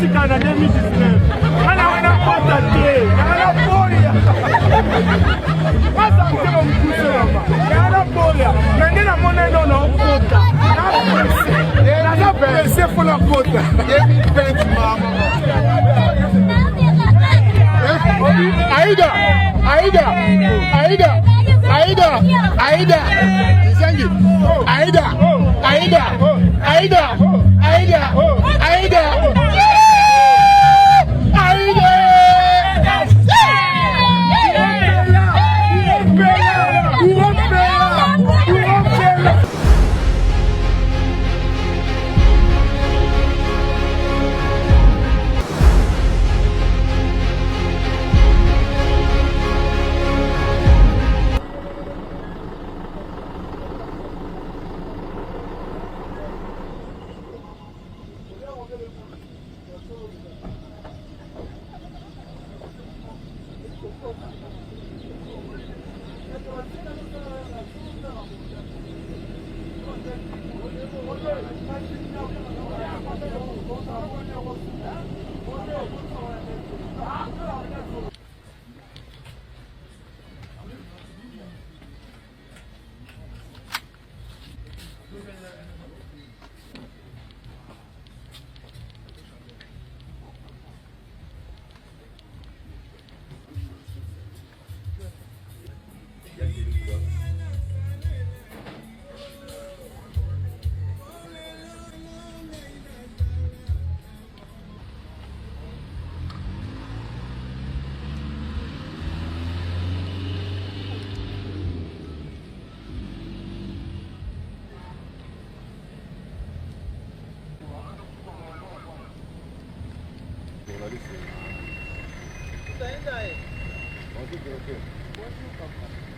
tika na 2019. Ana wana pota tie. Ana boya. Pasa mtema mkuse mama. Ana boya. Nangena mona ndo na pota. Na presse pour la pota. 2020 mama. Aida. Isangi. Aida.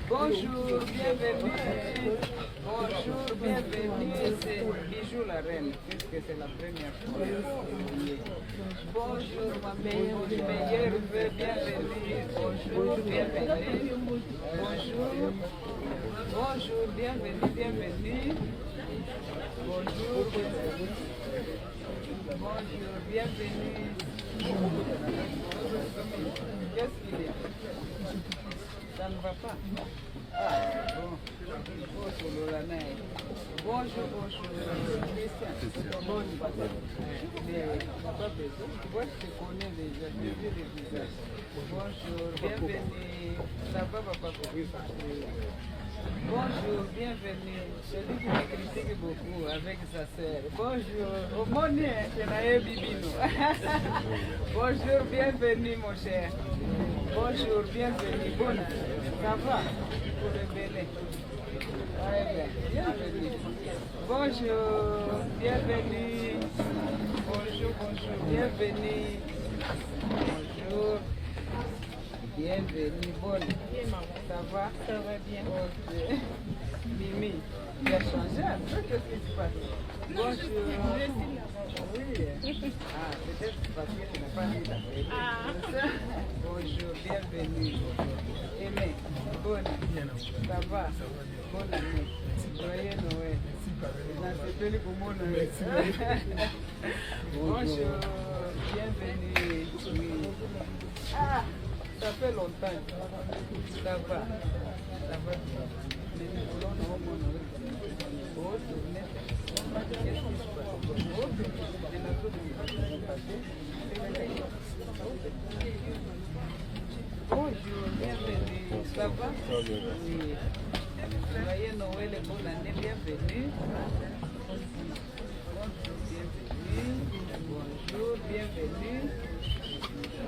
Bonjour, bienvenue. Bonjour, bienvenue. C'est Bijou la reine, puisque c'est la première fois. Bonjour, ma meilleure vœu, bienvenue. Bonjour, bienvenue. Bonjour. Bonjour, bienvenue. Bonjour. Bonjour, bienvenue. Qu'est-ce qu'il y a? Ça ne va pas. Ah, bon. Bonjour, Christian. Bonjour. Pas besoin. Tu vois, je te connais déjà. Je vu le visage. Bonjour, bienvenue. Ça va, papa? Bonjour, bienvenue. Celui qui me critique beaucoup avec sa sœur. Bonjour. Au monnaie, c'est la Bibino. Bonjour, bienvenue, mon cher. Bonjour, bienvenue. Bonne. Ça va? Pour le bébé. Très bien. Bienvenue. Bonjour, bienvenue. Bonjour, bienvenue. Bonjour. Bienvenue, bonne. Ça va? Ça va bien. Ok. Mimi, tu as changé un peu, qu'est-ce qui se passe? Bonjour. Oui. Ah, peut-être parce que tu n'as pas mis la télé. Bonjour, bienvenue. Aimé, bonne. Ça va? Bonne année. Joyeux Noël. C'était pour mon Noël. Bonjour, bienvenue. Oui. Ah! Ça fait longtemps. Ça va. Ça va bien. Mais nous voulons nos monos. Oh, tournez. Qu'est-ce qui se passe? Oh, c'est la chose qui va se passer. Bonjour, bienvenue. Ça va? Oui. Joyeux Noël et bonne année, bienvenue. Bonjour, bienvenue.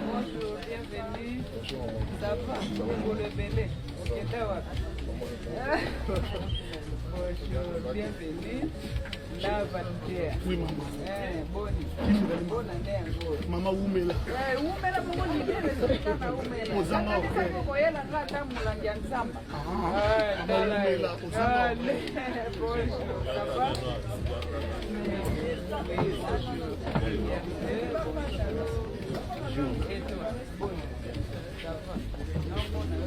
Bonjour, bienvenue. Ça va? Pour le bébé. Bonjour, bienvenue. La Valentia. Oui, maman. Bonne année encore. Maman Oumela. Oumela, maman, ni bien le Oumela. Ozanga okwe. Okoyela ngata mulangia nzamba. Oumela, ozanga okwe. Bonjour, ça va? Et toi? Bon, ça va? Non, bon, mais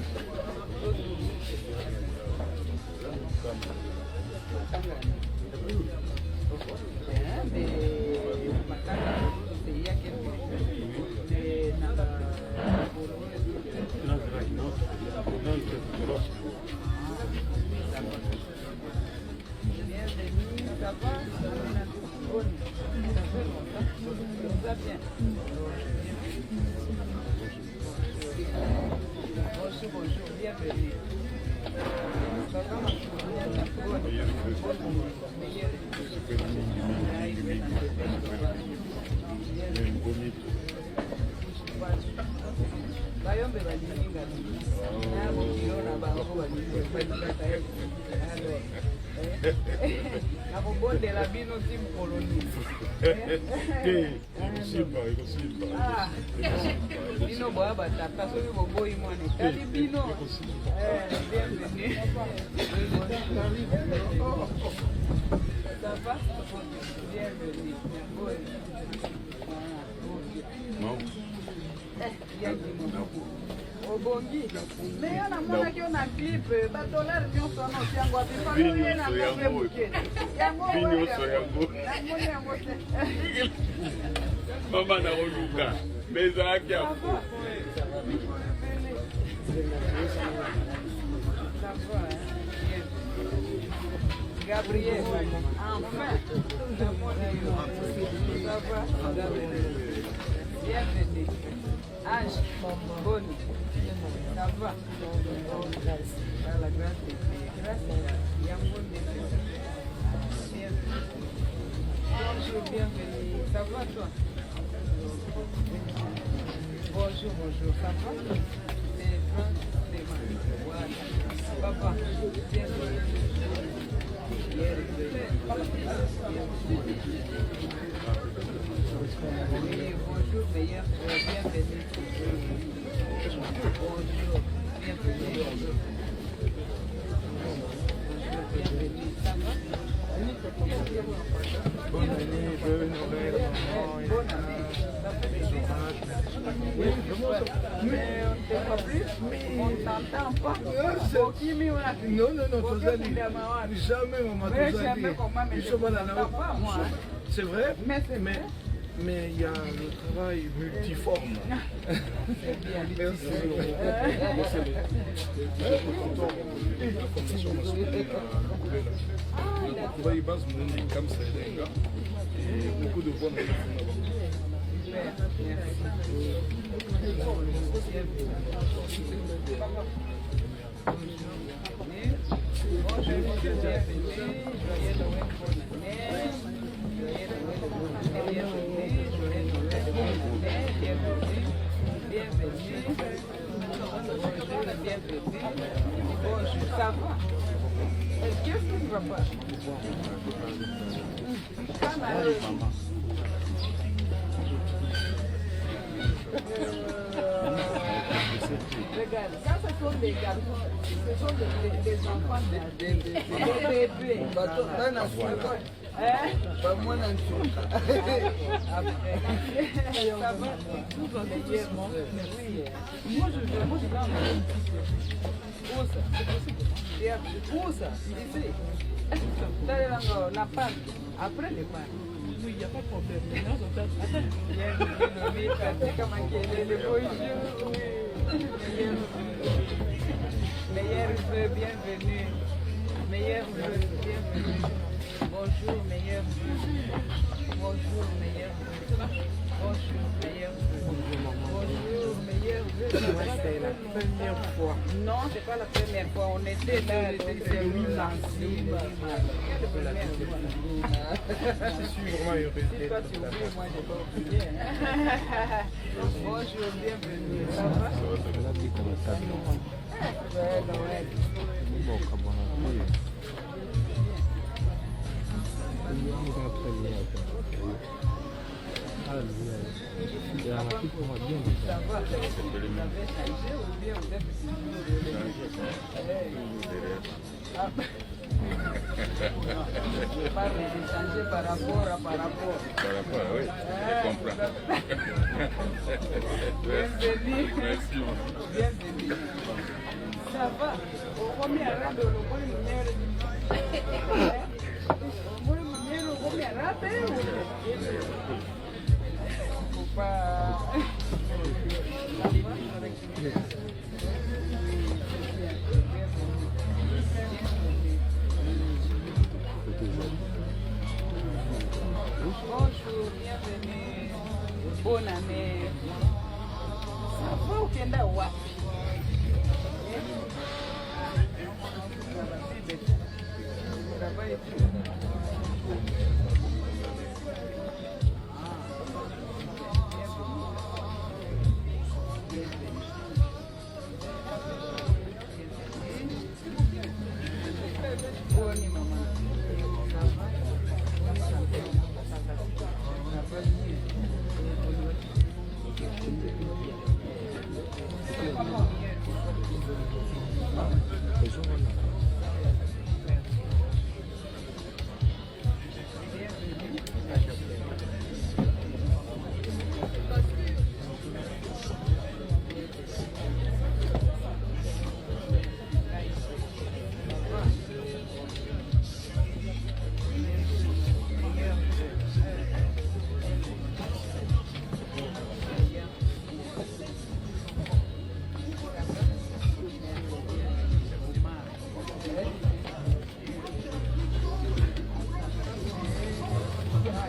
bienvenue. Bayombe balininga nabo kiona bango nakobondela bino tim polonise bino boya batata soki boboyi mwana etali bino bienvenue. Ça va? Bienvenue. Obongi. Mais on a mon qui on a clip, batoleur bien son aussi en boîte. Famille on a fait bouquet. Yango. Maman na oluka. Mais ça qui a Gabriel, enfin, ça va, bienvenue. Ange, bonne, ça va. La grâce de Dieu, grâce bonjour, bienvenue. Ça va toi? Bonjour, ça va? C'est Franck, c'est voilà. Papa, bienvenue. Bonjour, meilleur, bienvenue. Bonjour, bienvenue. Ça va? Bonne année, bonne Noël, bonne année. Mais on ne sait pas plus, on n'entend pas. Non, jamais maman c'est vrai, mais il y a le travail multiforme. Merci. Et beaucoup de bonnes Bonjour, ça va? Qu'est-ce qui ne va pas? Regarde, ça ce sont des garçons, ce sont des enfants, des bébés. Pas moi non plus. Après, ça va? Tout va bien. Moi je vais en où ça? Ici. La panne. Après les pannes. Oui, il n'y a pas de problème. Meilleur vœu, bienvenue. Meilleur vœu, bienvenue. Bonjour, meilleur vœu. Bonjour, meilleur vœu. Bonjour, meilleur vœu. Bonjour, meilleur vœu. C'est la première fois. Non, c'est pas la première fois. On était là, c'est 8 ans. Je suis vraiment heureux. Si toi tu oublies, moi je vais oublier. Bonjour, bienvenue. Ça va? Ça va? Vous avez changé ou bien vous êtes pas changer par rapport. Par rapport, oui, je comprends. Bienvenue. Merci. Bienvenue. Ça va? Au premier rang de faut pas. Bonjour, bienvenue. Bonne année. Ça va ukienda wapi?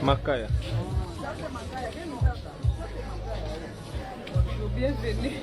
Makaya. Bienvenue.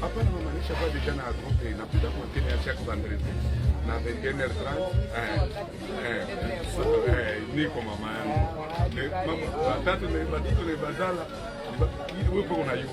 Hapa namaanisha kwa vijana ya group inakuja kwa Kenya chaque vendredi na 21h30 niko mama yangu watatu ni badala wewe una yu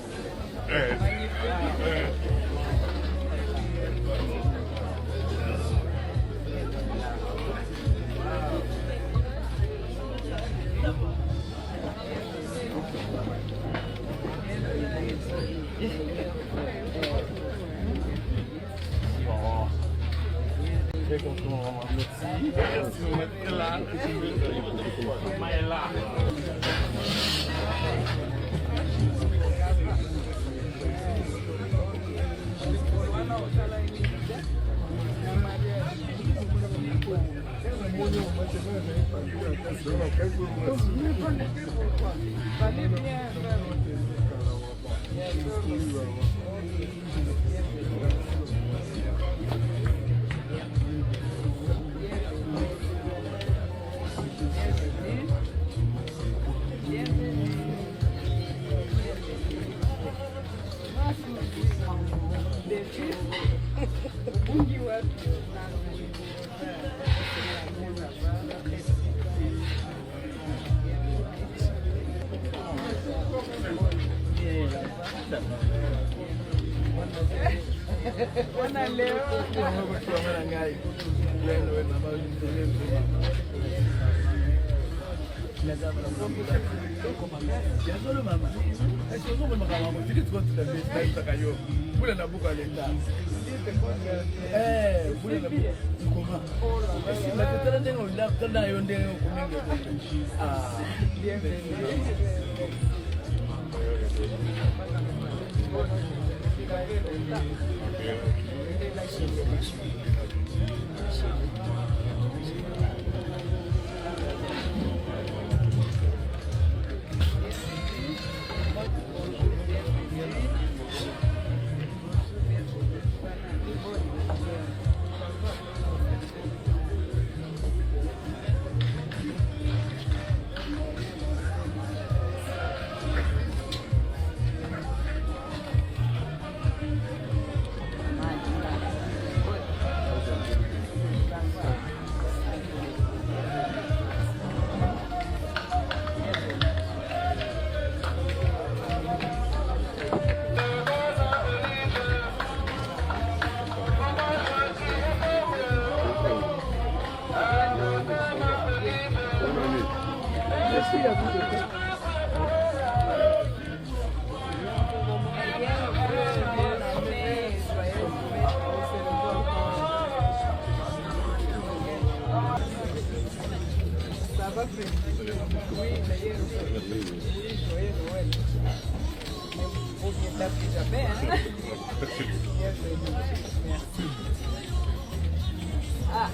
Ah,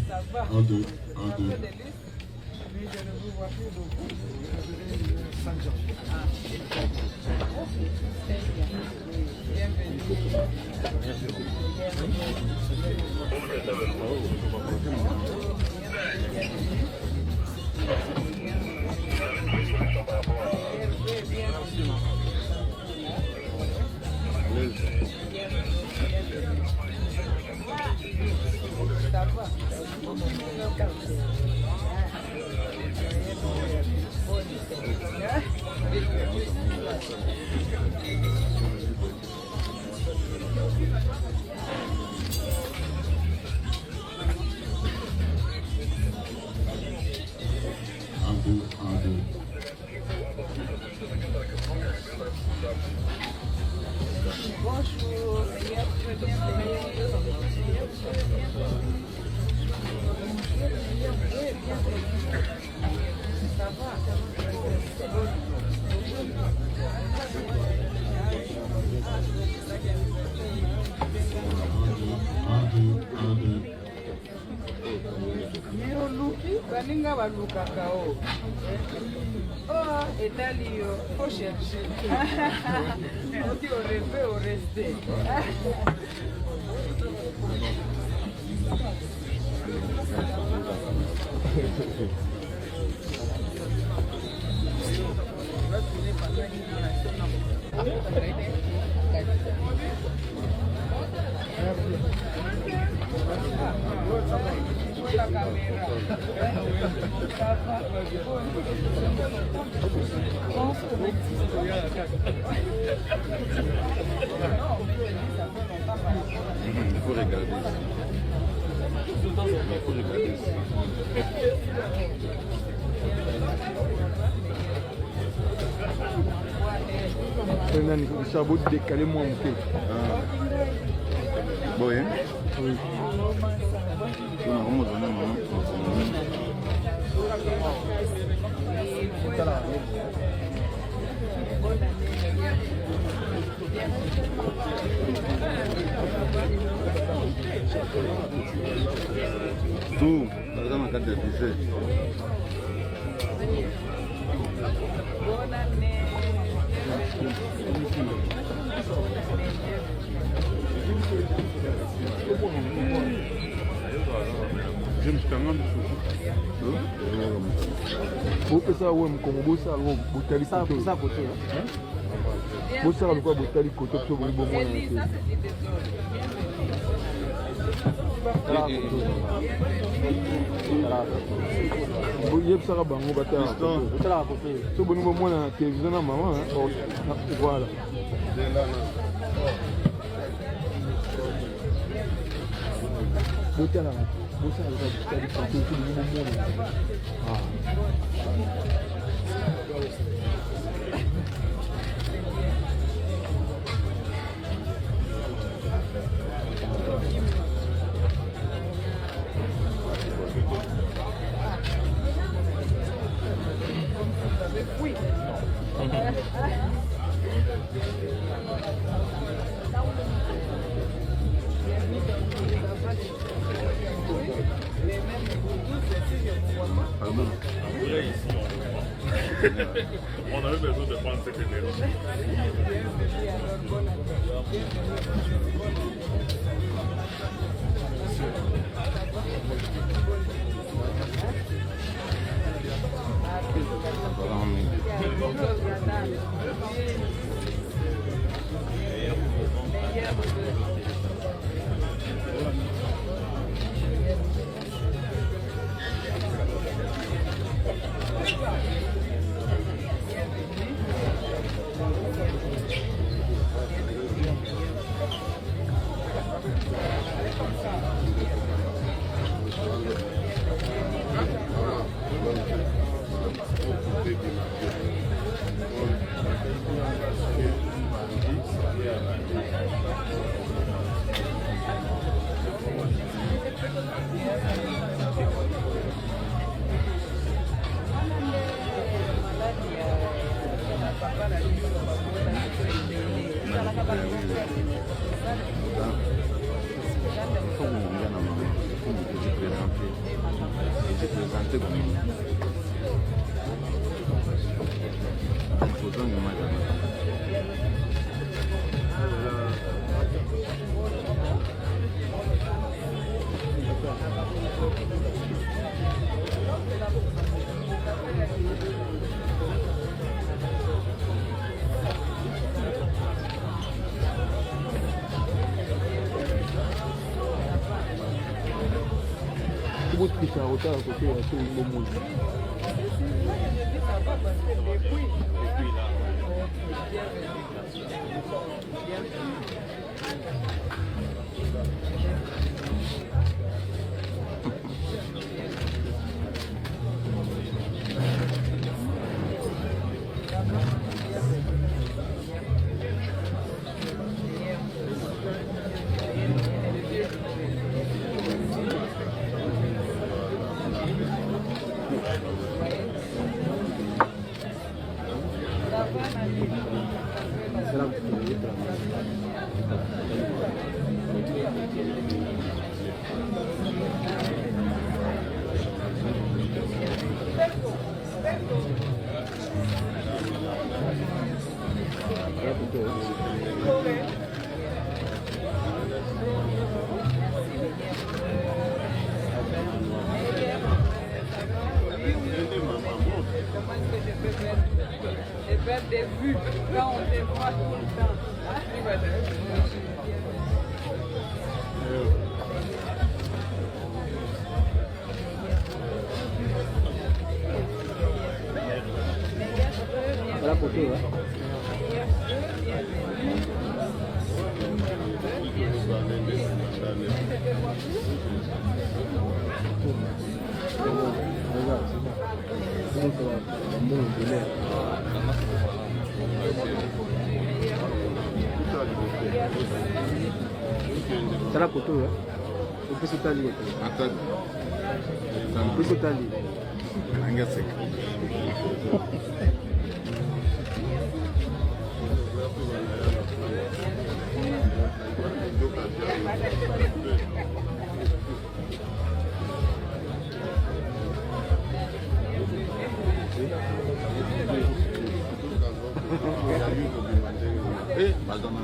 ça va. Un, deux. Oui, je ne vous vois plus beaucoup. 5 janvier. Ça va. Un, deux. Bonjour. Ça Un, deux. Luki, baninga balukakao. Oh, etali yo, faut chercher. Si on rêve, on reste. La caméra. Il faut regarder. Il faut regarder. Nani, Chabo décalé moi un peu. Bon, hein? Oui. Vamos a ver, tú, la carte de dice. Bopesa we mkongo bosala botali koto bosala lokwa botali koto so boli bomona yebisaka bango batala so boni bomona na télévision na mama voilà botala bosala lokwa botali koto so boli bomona On avait besoin de prendre cette énergie. asante kwa mimi. Kutonga mata. Beaucoup de ça, autant à côté, à tout le monde. Des vues, quand on te voit tout le temps. Voilà pour toi, hein. C'est la photo, hein? On peut se taler. Attends. On peut se taler. Angasek. Eh, madame.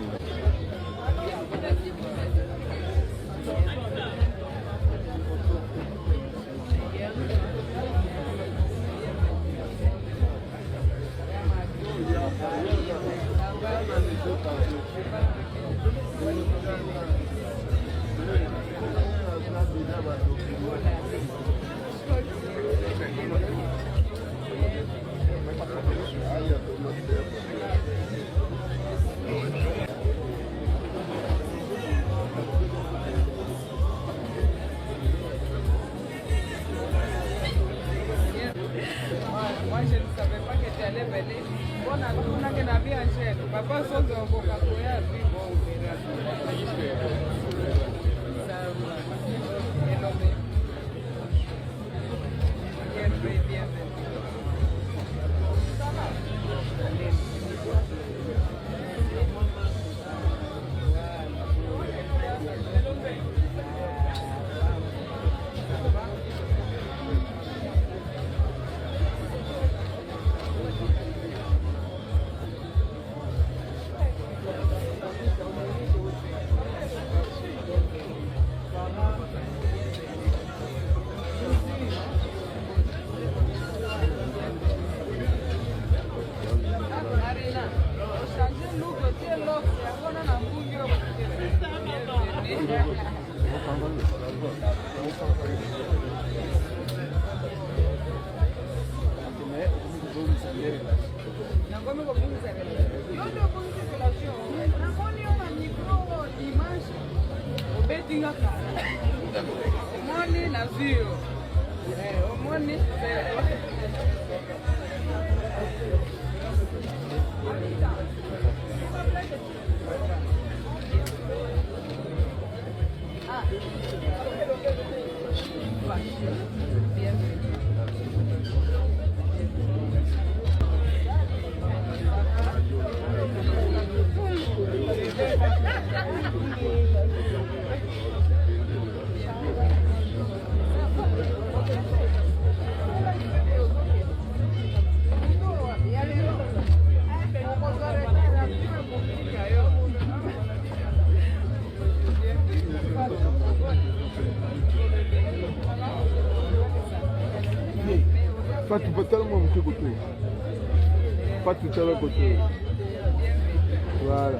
Moi, je ne savais pas que tu allais venir. Bon, on a tout n'a bien cher. Papa, son de mon vocabulaire, puis bon, on verra. Ça va. Et l'homme. Bien fait, bien fait. Ça va. Money na view. Money. Fatou, pas tellement mon côté. Fatou, tu as le côté. Voilà.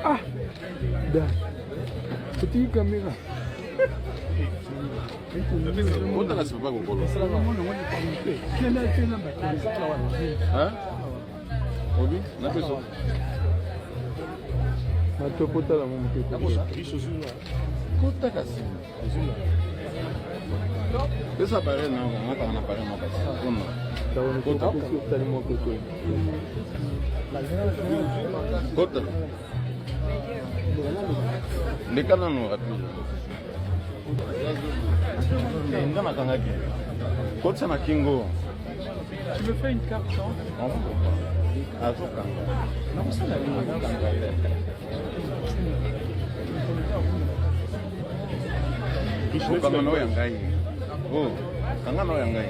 Ah, dah. Petit caméra. On ne laisse pas qu'on vole. Hein? Oui, on a fait ça. Matopota la maman qui Kota kasi. Essa parede não, não tá na parede não kasi. Como? Kota. Kota. Ndekana no atuja. Nda makanga ki. Kota na kingo. Tu me fais une carte sans? Azuka. Non, ça Kama no yangai. Oh, kanga no yangai.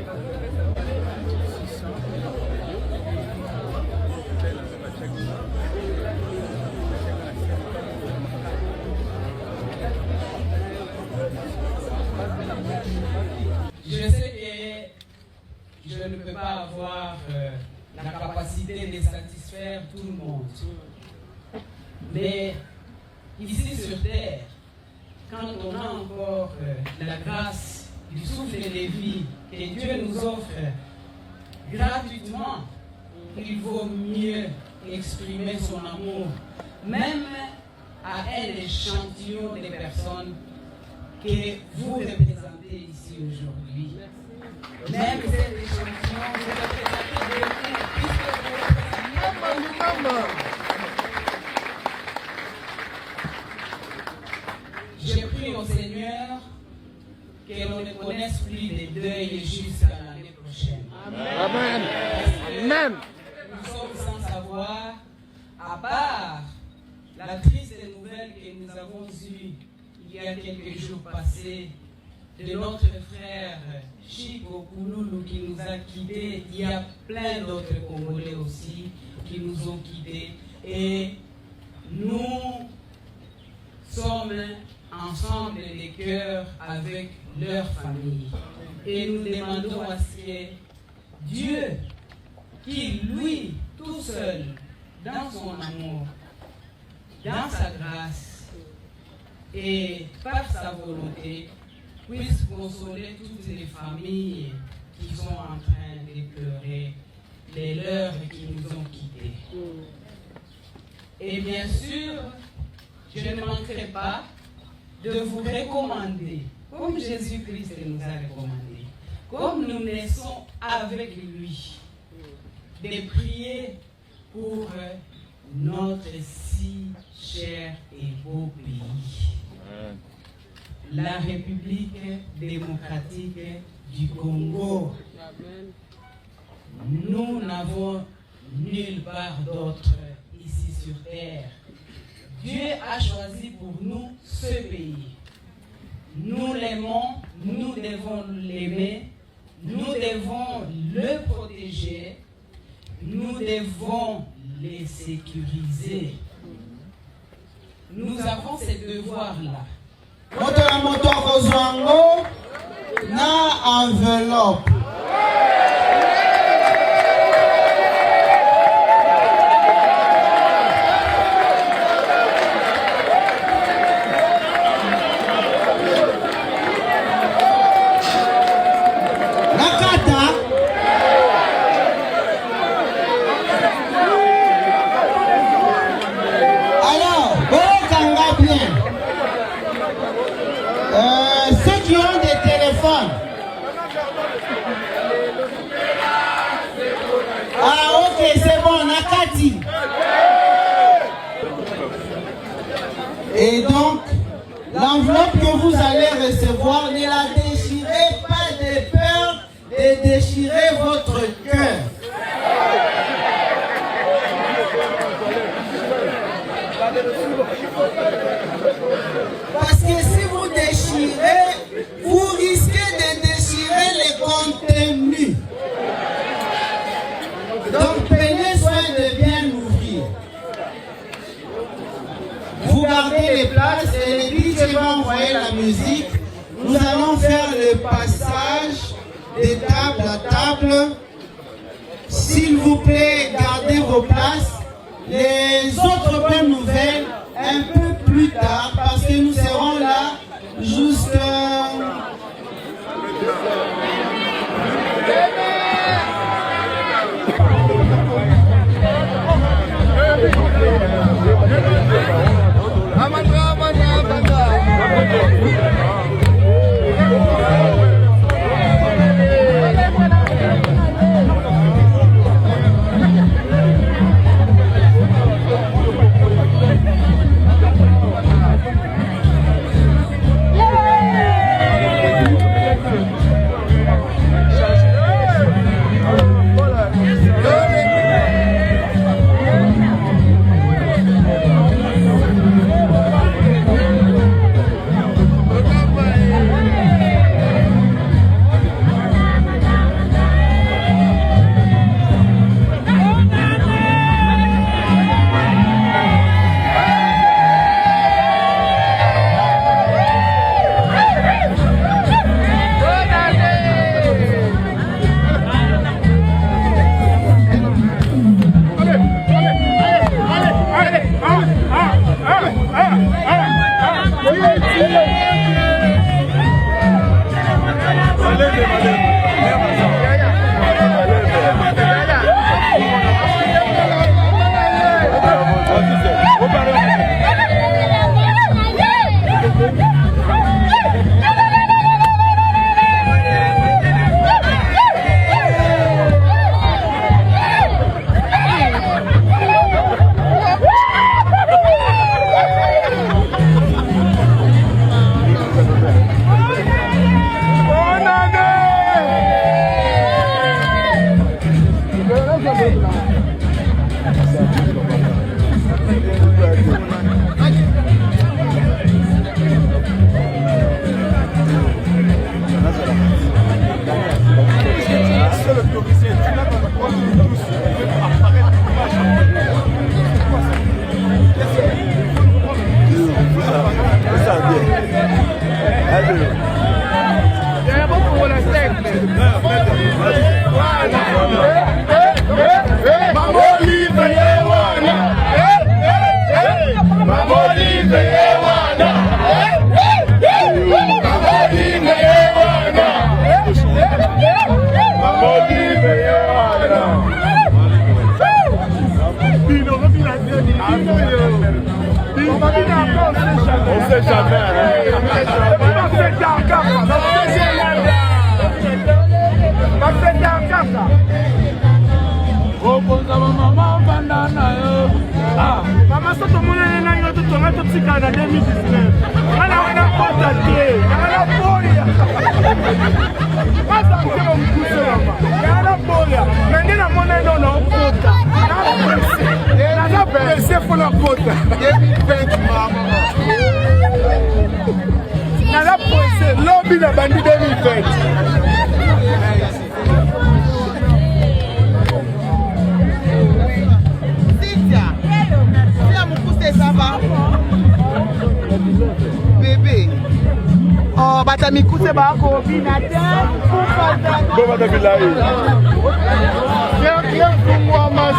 Je sais que je ne peux pas avoir la capacité de satisfaire tout le monde. Mais ici sur Terre, quand on a encore la grâce du souffle de vie que Dieu nous offre gratuitement, il vaut mieux exprimer son amour, même à un échantillon de personnes que vous représentez ici aujourd'hui. Même cet échantillon, vous représentez de vous, puisque vous représentez. J'ai pris au Seigneur que l'on ne connaisse plus de deuil jusqu'à l'année prochaine. Amen. Amen. Nous sommes sans savoir, à part la triste nouvelle que nous avons eue il y a quelques jours passés de notre frère Chico Kouloulou qui nous a quittés. Il y a plein d'autres Congolais aussi qui nous ont quittés. Et nous sommes ensemble les cœurs avec leur famille. Et nous demandons à ce que Dieu, qui lui, tout seul, dans son amour, dans sa grâce et par sa volonté, puisse consoler toutes les familles qui sont en train de pleurer les leurs qui nous ont quittés. Et bien sûr, je ne manquerai pas de vous recommander, comme Jésus-Christ nous a recommandé, comme nous naissons avec lui, de prier pour notre si cher et beau pays, la République démocratique du Congo. Nous n'avons nulle part d'autre ici sur terre. Dieu a choisi pour nous ce pays. Nous l'aimons, nous devons l'aimer, nous devons le protéger, nous devons les sécuriser. nous avons ces devoirs-là. Moto la moto kozwango na enveloppe. Ceux qui ont des téléphones. Ah ok, c'est bon, Nakati. Et donc, l'enveloppe que vous allez recevoir, ne la déchirez pas de peur de déchirer votre cœur. Parce que si vous déchirez, vous risquez de déchirer les contenus. Donc prenez soin de bien ouvrir. Vous gardez les places et les DJ vont envoyer la musique. Nous allons faire le passage de table à table. S'il vous plaît, gardez vos places. Les autres bonnes nouvelles un peu plus tard parce que nous serons là juste On sait jamais. Maman, ça, tout le monde est là, il a tout le monde est là, 2019. On a pas d'attée, on a folia. Pas d'attée, on me pousse là-bas. On a folia. Mais on a monnaie dans nos quotas. On a pressé pour la quota. 2020, maman. On a pressé, lobby de bandit 2020. Ça va. Bébé. Oh, bata mikuse bako binatem. Baba da bilahi. Siakle fumwama.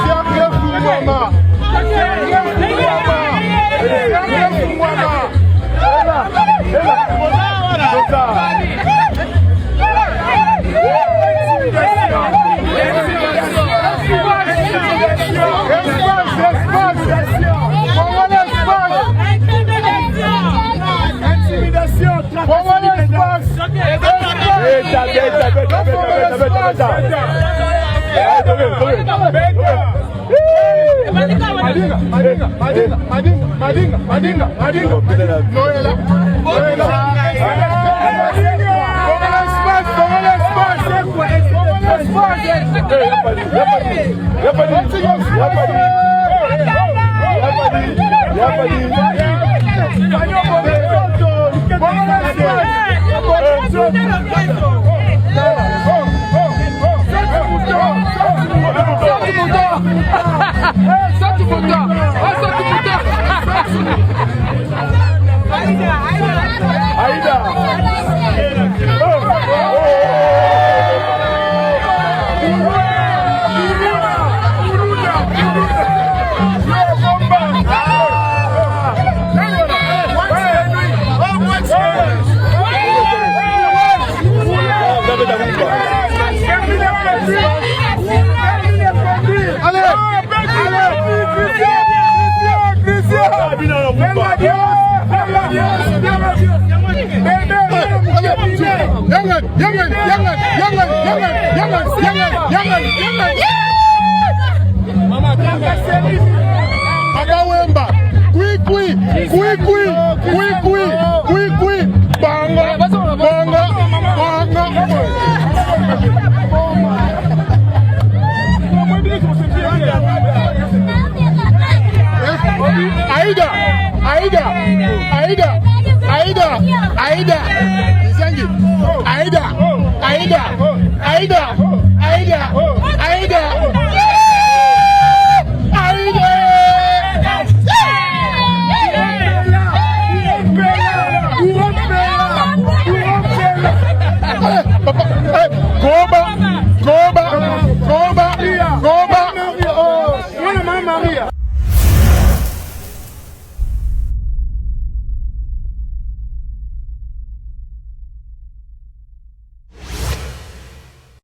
Go back.